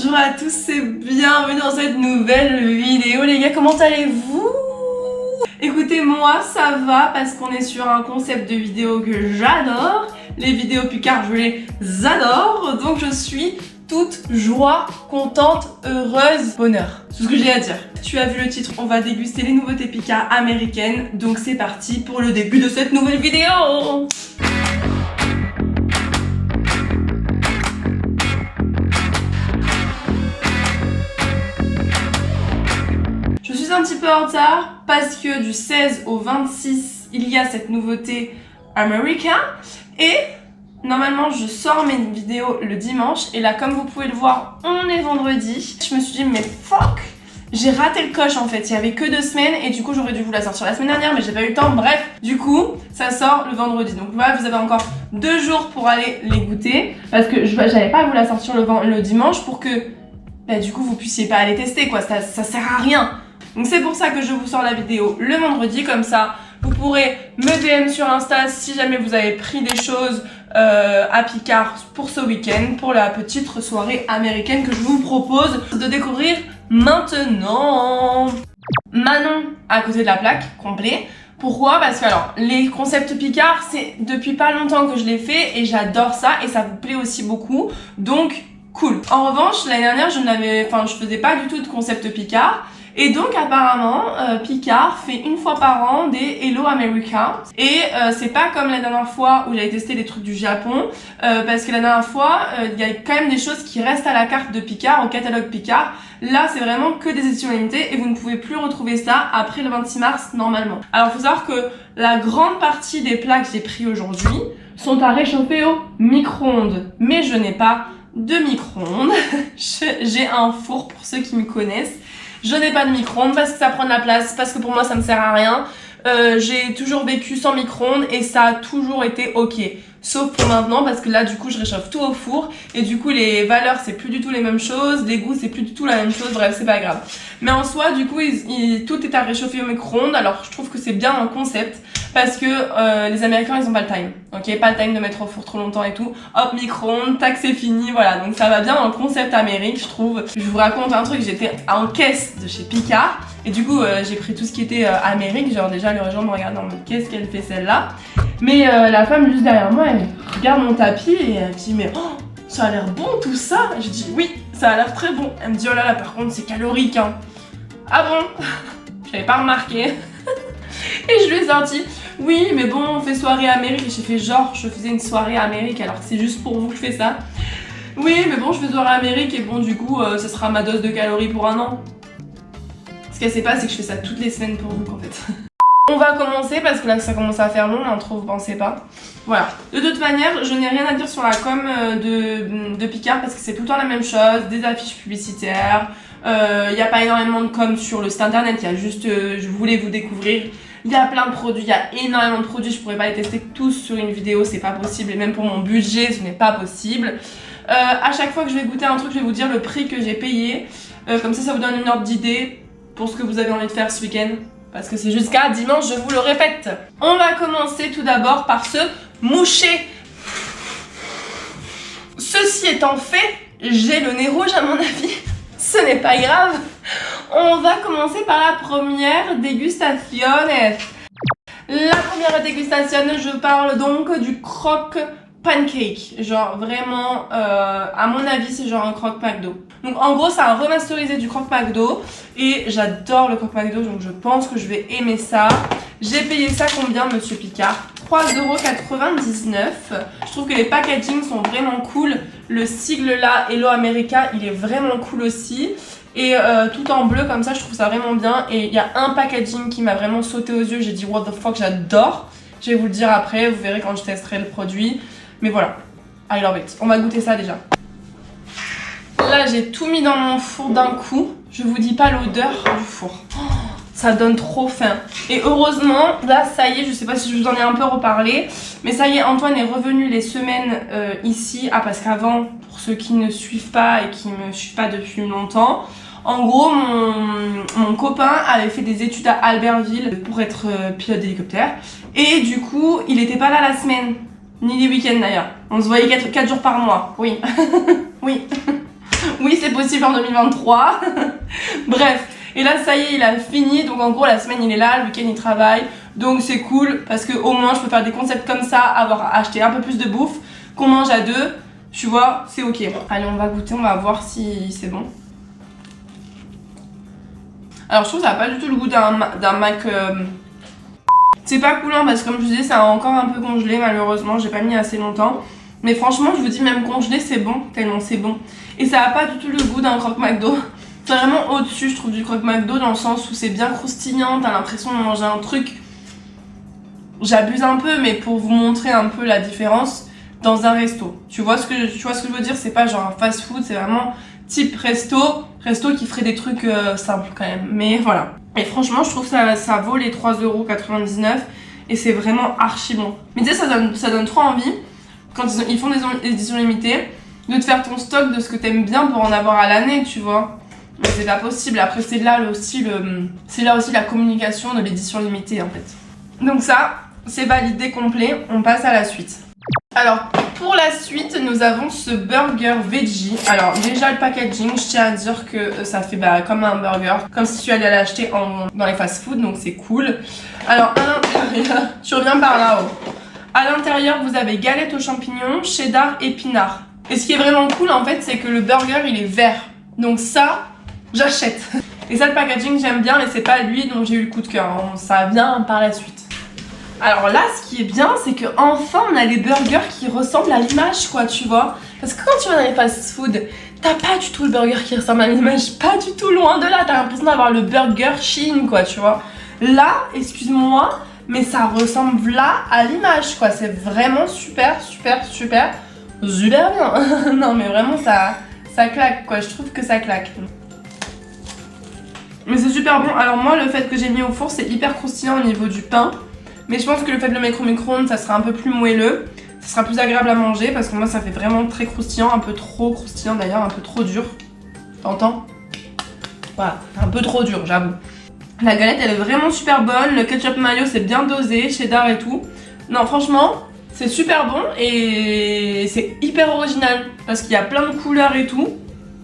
Bonjour à tous et bienvenue dans cette nouvelle vidéo. Les gars, comment allez-vous? Écoutez, moi ça va parce qu'on est sur un concept de vidéo que j'adore. Les vidéos Picard, je les adore. Donc je suis toute joie, contente, heureuse, bonheur. C'est ce que j'ai à dire. Tu as vu le titre, on va déguster les nouveautés Picard américaines. Donc c'est parti pour le début de cette nouvelle vidéo. Je suis un petit peu en retard parce que du 16 au 26, il y a cette nouveauté américaine et normalement je sors mes vidéos le dimanche et là comme vous pouvez le voir, on est vendredi. Je me suis dit mais fuck, j'ai raté le coche en fait, il y avait que 2 semaines et du coup j'aurais dû vous la sortir la semaine dernière mais j'ai pas eu le temps, bref. Du coup ça sort le vendredi, donc voilà, vous avez encore 2 jours pour aller les goûter parce que j'avais pas à vous la sortir le dimanche pour que du coup vous puissiez pas aller tester quoi, ça sert à rien. Donc c'est pour ça que je vous sors la vidéo le vendredi, comme ça vous pourrez me DM sur Insta si jamais vous avez pris des choses à Picard pour ce week-end, pour la petite soirée américaine que je vous propose de découvrir maintenant. Manon à côté de la plaque, complet. Pourquoi? Parce que alors, les concepts Picard, c'est depuis pas longtemps que je les fais et j'adore ça et ça vous plaît aussi beaucoup, donc cool. En revanche, l'année dernière, je faisais pas du tout de concept Picard. Et donc apparemment, Picard fait une fois par an des Hello America. Et c'est pas comme la dernière fois où j'avais testé des trucs du Japon, parce que la dernière fois, il y a quand même des choses qui restent à la carte de Picard, au catalogue Picard. Là, c'est vraiment que des éditions limitées et vous ne pouvez plus retrouver ça après le 26 mars normalement. Alors, faut savoir que la grande partie des plats que j'ai pris aujourd'hui sont à réchauffer au micro-ondes. Mais je n'ai pas de micro-ondes. J'ai un four pour ceux qui me connaissent. Je n'ai pas de micro-ondes parce que ça prend de la place, parce que pour moi ça me sert à rien. J'ai toujours vécu sans micro-ondes et ça a toujours été ok. Sauf pour maintenant parce que là du coup je réchauffe tout au four et du coup les valeurs c'est plus du tout les mêmes choses, les goûts c'est plus du tout la même chose, bref c'est pas grave. Mais en soi du coup tout est à réchauffer au micro-ondes, alors je trouve que c'est bien un concept parce que les Américains ils ont pas le time, ok, pas le time de mettre au four trop longtemps et tout, hop micro-ondes, tac c'est fini, voilà, donc ça va bien dans le concept Amérique je trouve. Je vous raconte un truc, j'étais en caisse de chez Picard et du coup j'ai pris tout ce qui était Amérique, genre déjà les gens me regardent en mode qu'est-ce qu'elle fait celle-là. Mais la femme juste derrière moi, elle regarde mon tapis et elle me dit mais oh, ça a l'air bon tout ça. Et je dis oui, ça a l'air très bon. Elle me dit oh là là par contre c'est calorique hein. Ah bon? J'avais pas remarqué. Et je lui ai sorti oui mais bon on fait soirée Amérique. Et j'ai fait genre je faisais une soirée Amérique alors que c'est juste pour vous que je fais ça. Oui mais bon je fais soirée Amérique et bon du coup ça sera ma dose de calories pour un an. Ce qu'elle sait pas c'est que je fais ça toutes les semaines pour vous en fait. On va commencer parce que là ça commence à faire long l'intro, vous pensez pas? Voilà. De toute manière, je n'ai rien à dire sur la com de Picard parce que c'est tout le temps la même chose, des affiches publicitaires, il n'y a pas énormément de com sur le site internet, il y a juste je voulais vous découvrir. Il y a plein de produits, il y a énormément de produits, je pourrais pas les tester tous sur une vidéo, c'est pas possible et même pour mon budget ce n'est pas possible. À chaque fois que je vais goûter un truc, je vais vous dire le prix que j'ai payé, comme ça vous donne une ordre d'idée pour ce que vous avez envie de faire ce week-end. Parce que c'est jusqu'à dimanche, je vous le répète. On va commencer tout d'abord par se moucher. Ceci étant fait, j'ai le nez rouge à mon avis. Ce n'est pas grave. On va commencer par la première dégustation. La première dégustation, je parle donc du croque pancake. Genre vraiment, à mon avis, c'est genre un croque McDo. Donc en gros, c'est un remasterisé du croque McDo. Et j'adore le croque McDo, donc je pense que je vais aimer ça. J'ai payé ça combien, monsieur Picard? 3,99 €. Je trouve que les packagings sont vraiment cool. Le sigle là, Hello America, il est vraiment cool aussi. Et tout en bleu comme ça, je trouve ça vraiment bien. Et il y a un packaging qui m'a vraiment sauté aux yeux. J'ai dit what the fuck, j'adore. Je vais vous le dire après, vous verrez quand je testerai le produit. Mais voilà, I love it. On va goûter ça déjà. Là, j'ai tout mis dans mon four d'un coup. Je vous dis pas l'odeur du four. Oh, ça donne trop faim. Et heureusement, là, ça y est, je sais pas si je vous en ai un peu reparlé, mais ça y est, Antoine est revenu les semaines ici. Ah, parce qu'avant, pour ceux qui ne suivent pas et qui me suivent pas depuis longtemps, en gros, mon copain avait fait des études à Albertville pour être pilote d'hélicoptère. Et du coup, il était pas là la semaine. Ni les week-ends d'ailleurs. On se voyait 4 jours par mois. Oui. Oui. Oui, c'est possible. possible en 2023. Bref, et là ça y est, il a fini, donc en gros la semaine il est là, le week-end il travaille, donc c'est cool parce que au moins je peux faire des concepts comme ça, avoir acheté un peu plus de bouffe, qu'on mange à deux, tu vois, c'est ok. Allez, on va goûter, on va voir si c'est bon. Alors je trouve que ça n'a pas du tout le goût d'un Mac. C'est pas cool hein, parce que comme je vous disais, c'est encore un peu congelé malheureusement, j'ai pas mis assez longtemps. Mais franchement, je vous dis, même congelé, c'est bon, tellement c'est bon. Et ça a pas du tout le goût d'un croque McDo. C'est vraiment au-dessus, je trouve, du croque McDo, dans le sens où c'est bien croustillant, t'as l'impression de manger un truc. J'abuse un peu, mais pour vous montrer un peu la différence dans un resto. Tu vois ce que je veux dire? C'est pas genre un fast-food, c'est vraiment type resto qui ferait des trucs simples quand même. Mais voilà. Et franchement, je trouve que ça vaut les 3,99 € et c'est vraiment archi bon. Mais tu sais, ça donne trop envie, quand ils font des éditions limitées, de te faire ton stock de ce que t'aimes bien pour en avoir à l'année, tu vois. Mais c'est pas possible. Après, c'est là aussi la communication de l'édition limitée en fait. Donc ça, c'est validé complet. On passe à la suite. Alors, pour la suite, nous avons ce burger veggie. Alors, déjà le packaging, je tiens à dire que ça fait comme un burger, comme si tu allais l'acheter dans les fast-food, donc c'est cool. Alors, à l'intérieur, tu reviens par là-haut. À l'intérieur, vous avez galette aux champignons, cheddar, épinards. Et ce qui est vraiment cool, en fait, c'est que le burger, il est vert. Donc ça, j'achète. Et ça, le packaging, j'aime bien, mais c'est pas lui dont j'ai eu le coup de cœur. Ça vient par la suite. Alors là, ce qui est bien, c'est que enfin on a les burgers qui ressemblent à l'image, quoi, tu vois. Parce que quand tu vas dans les fast-food, t'as pas du tout le burger qui ressemble à l'image, pas du tout, loin de là. T'as l'impression d'avoir le burger Shein, quoi, tu vois. Là, excuse-moi, mais ça ressemble là à l'image, quoi. C'est vraiment super bien. Non, mais vraiment, ça claque, quoi. Je trouve que ça claque. Mais c'est super bon. Alors moi, le fait que j'ai mis au four, c'est hyper croustillant au niveau du pain. Mais je pense que le fait de le mettre au micro-ondes, ça sera un peu plus moelleux. Ça sera plus agréable à manger parce que moi, ça fait vraiment très croustillant. Un peu trop croustillant d'ailleurs, un peu trop dur. T'entends? Voilà, un peu trop dur, j'avoue. La galette, elle est vraiment super bonne. Le ketchup mayo, c'est bien dosé, cheddar et tout. Non, franchement, c'est super bon et c'est hyper original. Parce qu'il y a plein de couleurs et tout.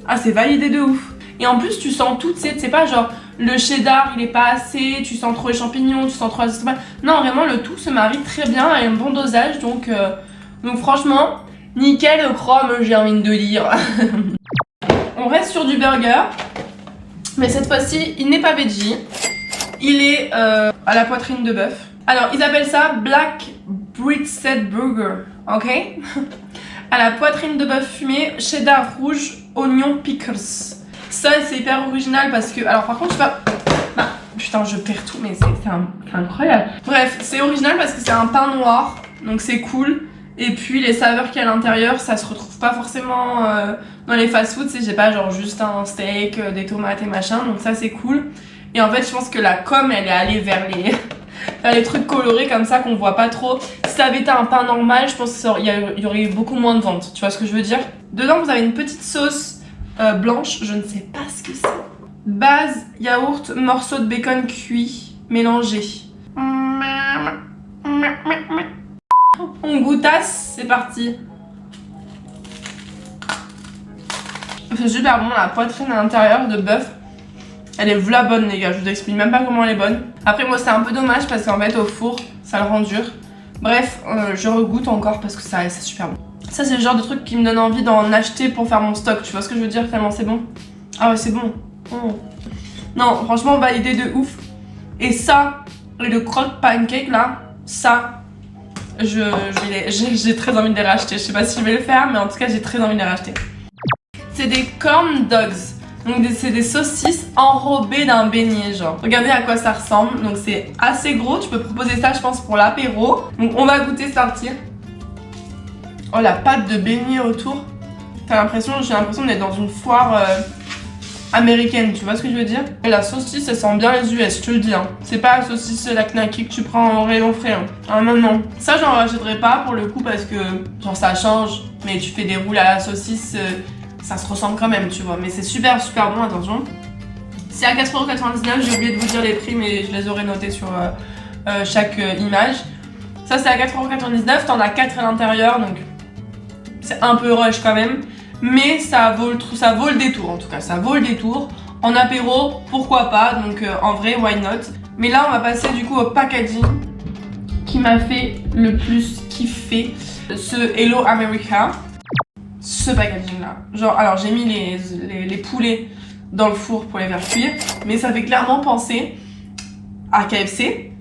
Ah, c'est validé de ouf. Et en plus, tu sens tout, tu sais, c'est pas genre le cheddar, il est pas assez, tu sens trop les champignons, tu sens trop la sauce tomate. Non, vraiment, le tout se marie très bien à un bon dosage. Donc franchement, nickel chrome, j'ai envie de dire. On reste sur du burger. Mais cette fois-ci, il n'est pas veggie. Il est à la poitrine de bœuf. Alors, ils appellent ça Black Brisket Burger, ok? À la poitrine de bœuf fumé, cheddar rouge, oignon pickles. Ça, c'est hyper original parce que... Alors, par contre, je sais pas... Bah, putain, je perds tout, mais c'est incroyable. Bref, c'est original parce que c'est un pain noir, donc c'est cool. Et puis, les saveurs qu'il y a à l'intérieur, ça se retrouve pas forcément dans les fast-foods. C'est, j'ai pas genre juste un steak, des tomates et machin, donc ça, c'est cool. Et en fait, je pense que la com, elle est allée vers les trucs colorés comme ça qu'on voit pas trop. Si ça avait été un pain normal, je pense qu'il y aurait eu beaucoup moins de ventes. Tu vois ce que je veux dire? Dedans, vous avez une petite sauce blanche, je ne sais pas ce que c'est. Base, yaourt, morceau de bacon cuit, mélangé. On goûtasse, c'est parti. C'est super bon, la poitrine à l'intérieur de bœuf. Elle est v'là bonne les gars, je vous explique même pas comment elle est bonne. Après moi c'est un peu dommage parce qu'en fait au four ça le rend dur. Bref, je regoute encore parce que c'est super bon. Ça c'est le genre de truc qui me donne envie d'en acheter pour faire mon stock, tu vois ce que je veux dire, tellement c'est bon. Ah ouais c'est bon. Oh. Non franchement validé de ouf. Et ça, et le croque pancake là, ça, j'ai très envie de les racheter. Je sais pas si je vais le faire mais en tout cas j'ai très envie de les racheter. C'est des corn dogs. Donc c'est des saucisses enrobées d'un beignet genre. Regardez à quoi ça ressemble. Donc c'est assez gros, tu peux proposer ça je pense pour l'apéro. Donc on va goûter, c'est parti. Oh la pâte de beignet autour. J'ai l'impression d'être dans une foire américaine, tu vois ce que je veux dire? Et la saucisse elle sent bien les US, je te le dis hein. C'est pas la saucisse la knacky que tu prends au rayon frais hein. Ah non non. Ça j'en rachèterai pas pour le coup parce que genre ça change. Mais tu fais des roules à la saucisse... ça se ressemble quand même, tu vois, mais c'est super bon, attention. C'est à 4,99 €, j'ai oublié de vous dire les prix, mais je les aurais notés sur chaque image. Ça, c'est à 4,99 €, t'en as 4 à l'intérieur, donc c'est un peu rush quand même. mais ça vaut le détour en tout cas, ça vaut le détour. En apéro, pourquoi pas, donc en vrai, why not. Mais là, on va passer du coup au packaging qui m'a fait le plus kiffer, ce Hello America. Ce packaging là, genre, alors j'ai mis les poulets dans le four pour les faire cuire, mais ça fait clairement penser à KFC.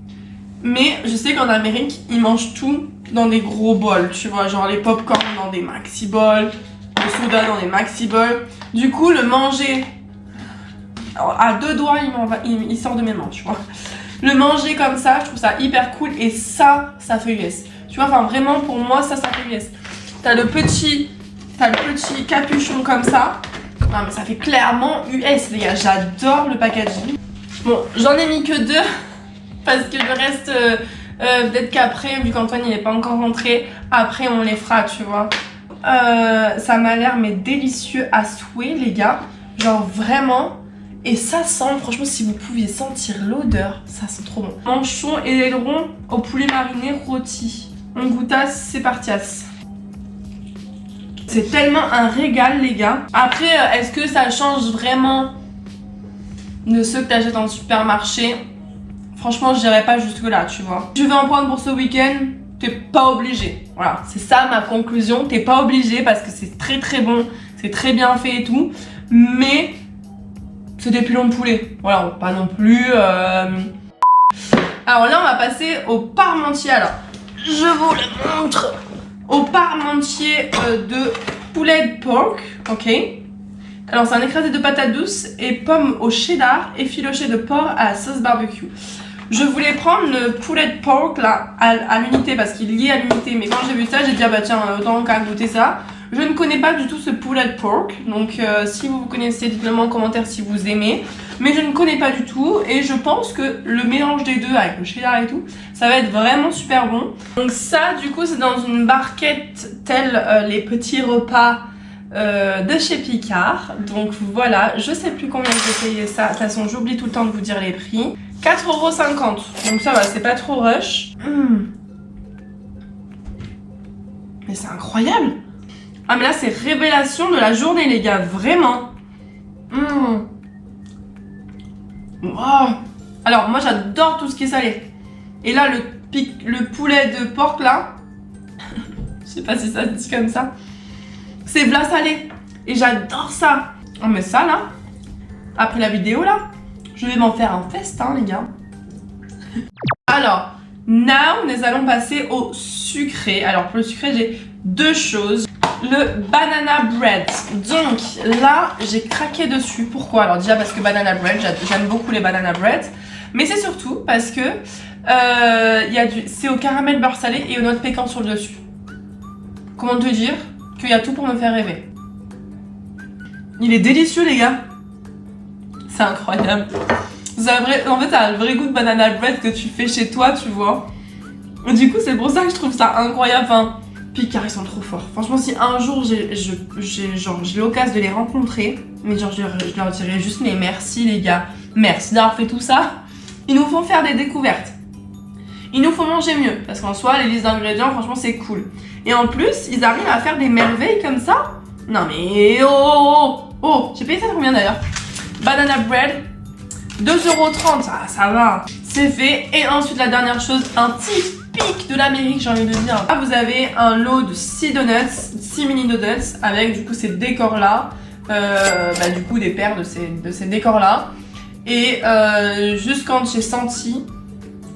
Mais je sais qu'en Amérique, ils mangent tout dans des gros bols, tu vois, genre les popcorn dans des maxi bols, le soda dans des maxi bols. Du coup, le manger à deux doigts, il sort de mes mains, tu vois. Le manger comme ça, je trouve ça hyper cool et ça fait US. Tu vois, enfin vraiment pour moi, ça fait US. T'as le petit capuchon comme ça. Non mais ça fait clairement US les gars, j'adore le packaging. Bon, j'en ai mis que 2 parce que le reste, peut-être qu'après, vu qu'Antoine il n'est pas encore rentré, après on les fera, tu vois. Ça m'a l'air mais délicieux à souhait les gars, genre vraiment. Et ça sent, franchement si vous pouviez sentir l'odeur, ça sent trop bon. Manchon et aileron au poulet mariné rôti. On goûtasse, c'est partias. C'est tellement un régal les gars. Après, est-ce que ça change vraiment de ceux que t'achètes en supermarché? Franchement, je dirais pas jusque là, tu vois. Tu veux en prendre pour ce week-end? T'es pas obligé. Voilà, c'est ça ma conclusion. T'es pas obligé parce que c'est très très bon, c'est très bien fait et tout. Mais c'est des pilons de poulet. Voilà, pas non plus. Alors là, on va passer au parmentier. Alors, je vous le montre. Au parmentier de poulet de pork, ok. Alors c'est un écrasé de patates douces et pommes au cheddar effiloché de porc à la sauce barbecue. Je voulais prendre le poulet de pork là à l'unité parce qu'il y est à l'unité, mais quand j'ai vu ça j'ai dit ah bah tiens autant qu'à goûter ça. Je ne connais pas du tout ce poulet de pork, donc si vous connaissez dites-le moi en commentaire si vous aimez. Mais je ne connais pas du tout et je pense que le mélange des deux avec le cheddar et tout, ça va être vraiment super bon. Donc ça du coup c'est dans une barquette telle les petits repas de chez Picard. Donc voilà, je sais plus combien j'ai payé ça, de toute façon j'oublie tout le temps de vous dire les prix. 4,50 €, donc ça va, c'est pas trop rush. Mais c'est incroyable. Ah mais là c'est révélation de la journée les gars, vraiment. Wow. Alors moi j'adore tout ce qui est salé. Et là le poulet de porc là, je sais pas si ça se dit comme ça, c'est v'là salé. Et j'adore ça. Oh mais ça là, après la vidéo là, je vais m'en faire un festin les gars. Alors, now nous allons passer au sucré. Alors pour le sucré j'ai deux choses. Le banana bread. Donc là j'ai craqué dessus. Pourquoi? Alors déjà parce que banana bread, j'aime beaucoup les banana bread. Mais c'est surtout parce que c'est au caramel beurre salé et aux noix de pécan sur le dessus. Comment te dire qu'il y a tout pour me faire rêver. Il est délicieux les gars. C'est incroyable. En fait ça a le vrai goût de banana bread que tu fais chez toi, tu vois. Et du coup c'est pour ça que je trouve ça incroyable. Enfin, Picard ils sont trop forts. Franchement si un jour j'ai l'occasion de les rencontrer, mais genre je leur dirais juste mais merci les gars. Merci d'avoir fait tout ça. Ils nous font faire des découvertes. Il nous faut manger mieux. Parce qu'en soi les listes d'ingrédients franchement c'est cool. Et en plus ils arrivent à faire des merveilles comme ça. Non mais oh, j'ai payé ça combien d'ailleurs? Banana bread 2,30 €, ça va. C'est fait. Et ensuite la dernière chose, un typique de l'Amérique j'ai envie de dire. Là vous avez un lot de 6 donuts, 6 mini donuts avec du coup ces décors là. Du coup des paires de ces décors là. Et juste quand j'ai senti,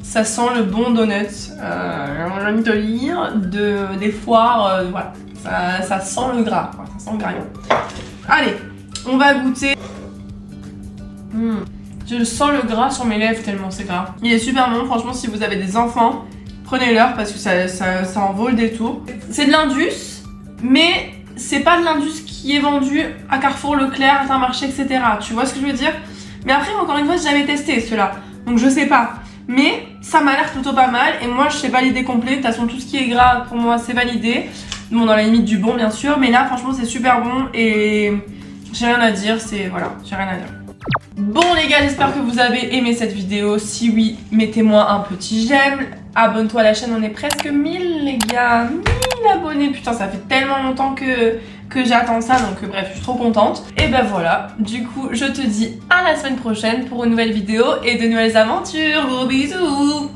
ça sent le bon donut, j'ai envie de lire, des foires, voilà. Ça sent le gras, quoi. Ça sent le graillon. Allez, on va goûter. Je sens le gras sur mes lèvres tellement c'est gras. Il est super bon, franchement si vous avez des enfants, prenez-leur parce que ça en vaut le détour. C'est de l'Indus, mais c'est pas de l'Indus qui est vendu à Carrefour, Leclerc, Intermarché, etc. Tu vois ce que je veux dire? Mais après encore une fois j'ai jamais testé ceux-là, donc je sais pas. Mais ça m'a l'air plutôt pas mal et moi je sais valider complet. De toute façon tout ce qui est gras pour moi c'est validé. Bon dans la limite du bon bien sûr, mais là franchement c'est super bon et j'ai rien à dire, voilà, j'ai rien à dire. Bon les gars, j'espère que vous avez aimé cette vidéo. Si oui, mettez-moi un petit j'aime. Abonne-toi à la chaîne, on est presque 1000 les gars. 1000 abonnés, putain ça fait tellement longtemps que que j'attends ça, donc bref, je suis trop contente. Et ben voilà, du coup, je te dis à la semaine prochaine pour une nouvelle vidéo et de nouvelles aventures. Gros bisous!